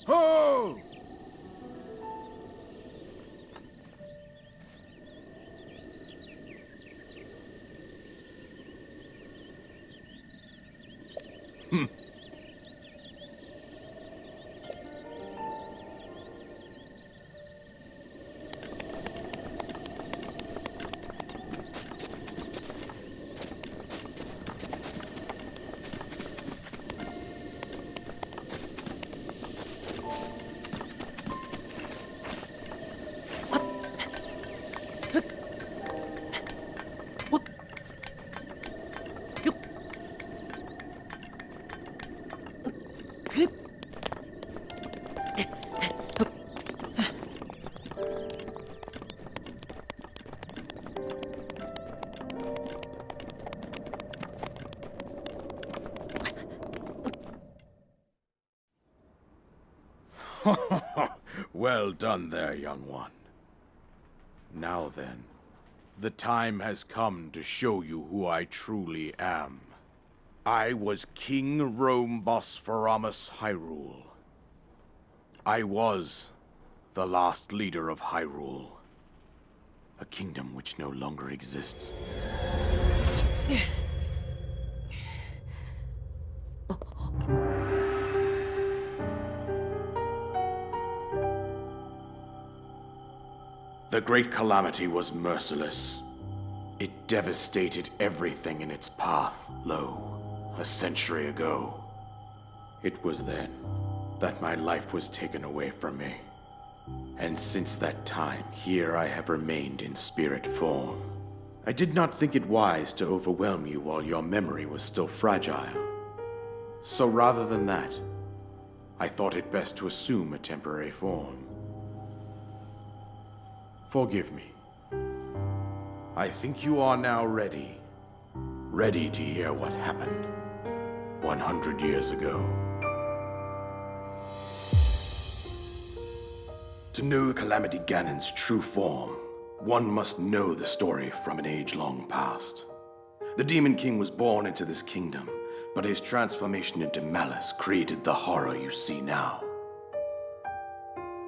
Ho! Well done there, young one. Now then, the time has come to show you who I truly am. I was King Rome Bosphoramus Hyrule. I was the last leader of Hyrule, a kingdom which no longer exists. The Great Calamity was merciless. It devastated everything in its path, lo, a century ago. It was then that my life was taken away from me. And since that time, here I have remained in spirit form. I did not think it wise to overwhelm you while your memory was still fragile. So rather than that, I thought it best to assume a temporary form. Forgive me. I think you are now ready. Ready to hear what happened 100 years ago. To know Calamaty Ganon's true form, one must know the story from an age long past. The Demon King was born into this kingdom, but his transformation into malice created the horror you see now.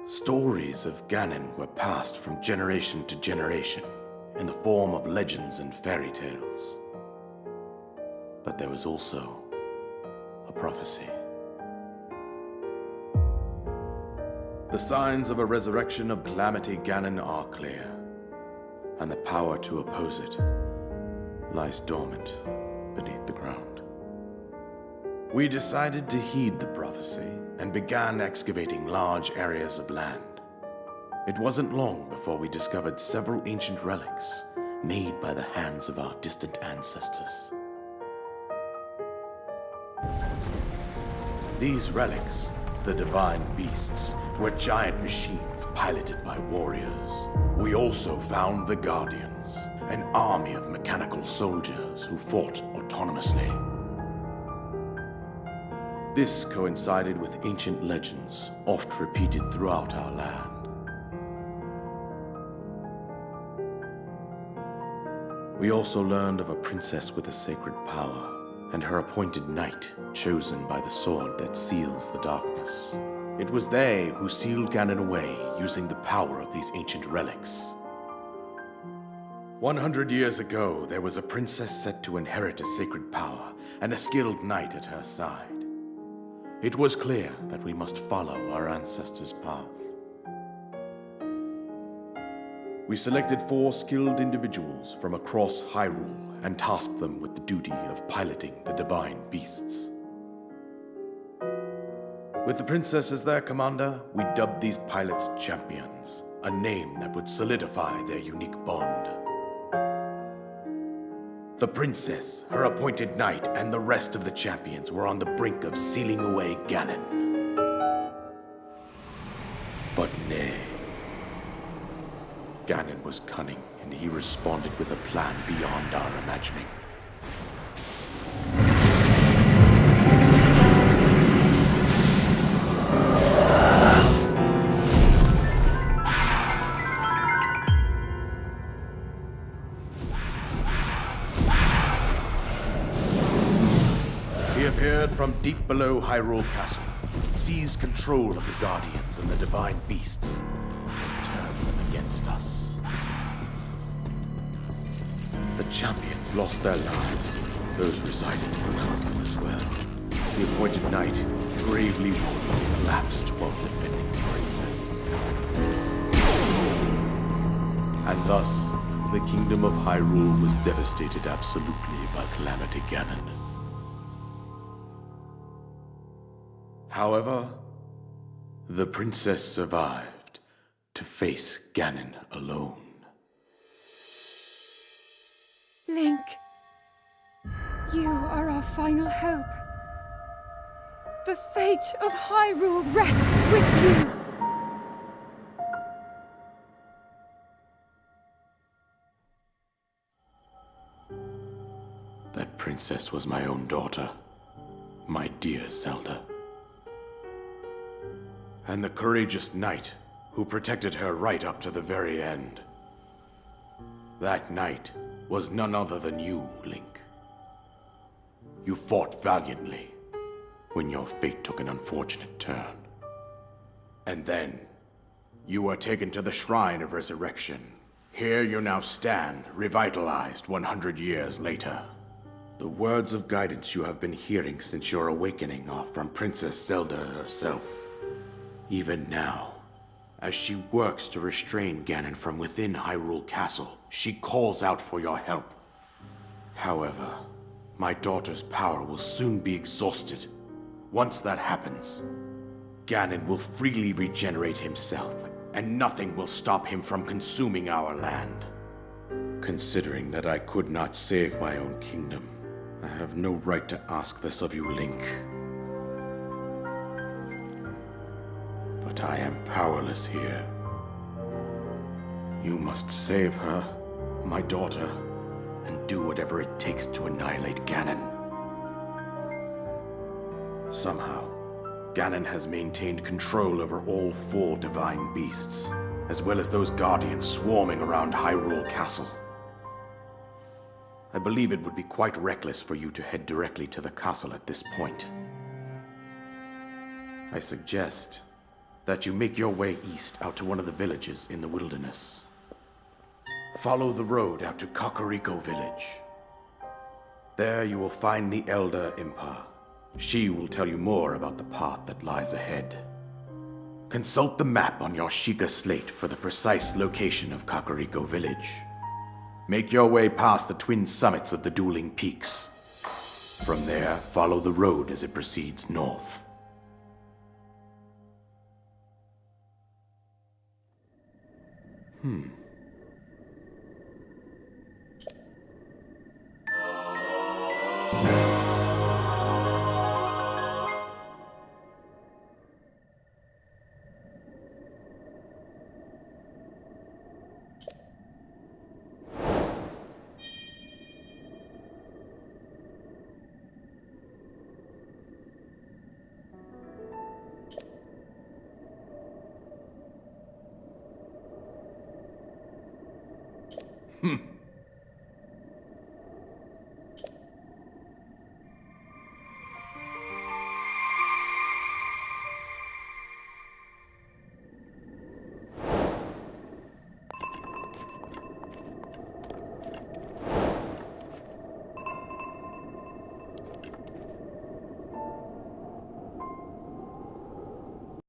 Stories of Ganon were passed from generation to generation in the form of legends and fairy tales. But there was also a prophecy. The signs of a resurrection of Calamaty Ganon are clear, and the power to oppose it lies dormant beneath the ground. We decided to heed the prophecy and began excavating large areas of land. It wasn't long before we discovered several ancient relics made by the hands of our distant ancestors. These relics, the divine beasts, were giant machines piloted by warriors. We also found the Guardians, an army of mechanical soldiers who fought autonomously. This coincided with ancient legends, oft repeated throughout our land. We also learned of a princess with a sacred power, and her appointed knight, chosen by the sword that seals the darkness. It was they who sealed Ganon away using the power of these ancient relics. 100 years ago, there was a princess set to inherit a sacred power and a skilled knight at her side. It was clear that we must follow our ancestors' path. We selected 4 skilled individuals from across Hyrule and tasked them with the duty of piloting the divine beasts. With the princess as their commander, we dubbed these pilots champions, a name that would solidify their unique bond. The princess, her appointed knight, and the rest of the champions were on the brink of sealing away Ganon. But nay. Ganon was cunning, and he responded with a plan beyond our imagining. He appeared from deep below Hyrule Castle, seized control of the Guardians and the divine beasts, and turned them against us. The champions lost their lives, those residing in the castle as well. The appointed knight, gravely wounded, collapsed while defending the princess. And thus, the kingdom of Hyrule was devastated absolutely by Calamaty Ganon. However, the princess survived to face Ganon alone. Link, you are our final hope. The fate of Hyrule rests with you. That princess was my own daughter, my dear Zelda. And the courageous knight who protected her right up to the very end. That knight was none other than you, Link. You fought valiantly when your fate took an unfortunate turn. And then, you were taken to the Shrine of Resurrection. Here you now stand, revitalized 100 years later. The words of guidance you have been hearing since your awakening are from Princess Zelda herself. Even now, as she works to restrain Ganon from within Hyrule Castle, she calls out for your help. However, my daughter's power will soon be exhausted. Once that happens, Ganon will freely regenerate himself, and nothing will stop him from consuming our land. Considering that I could not save my own kingdom, I have no right to ask this of you, Link. But I am powerless here. You must save her, my daughter, and do whatever it takes to annihilate Ganon. Somehow, Ganon has maintained control over all 4 divine beasts, as well as those guardians swarming around Hyrule Castle. I believe it would be quite reckless for you to head directly to the castle at this point. I suggest that you make your way east out to one of the villages in the wilderness. Follow the road out to Kakariko Village. There you will find the Elder Impa. She will tell you more about the path that lies ahead. Consult the map on your Sheikah slate for the precise location of Kakariko Village. Make your way past the twin summits of the dueling peaks. From there, follow the road as it proceeds north.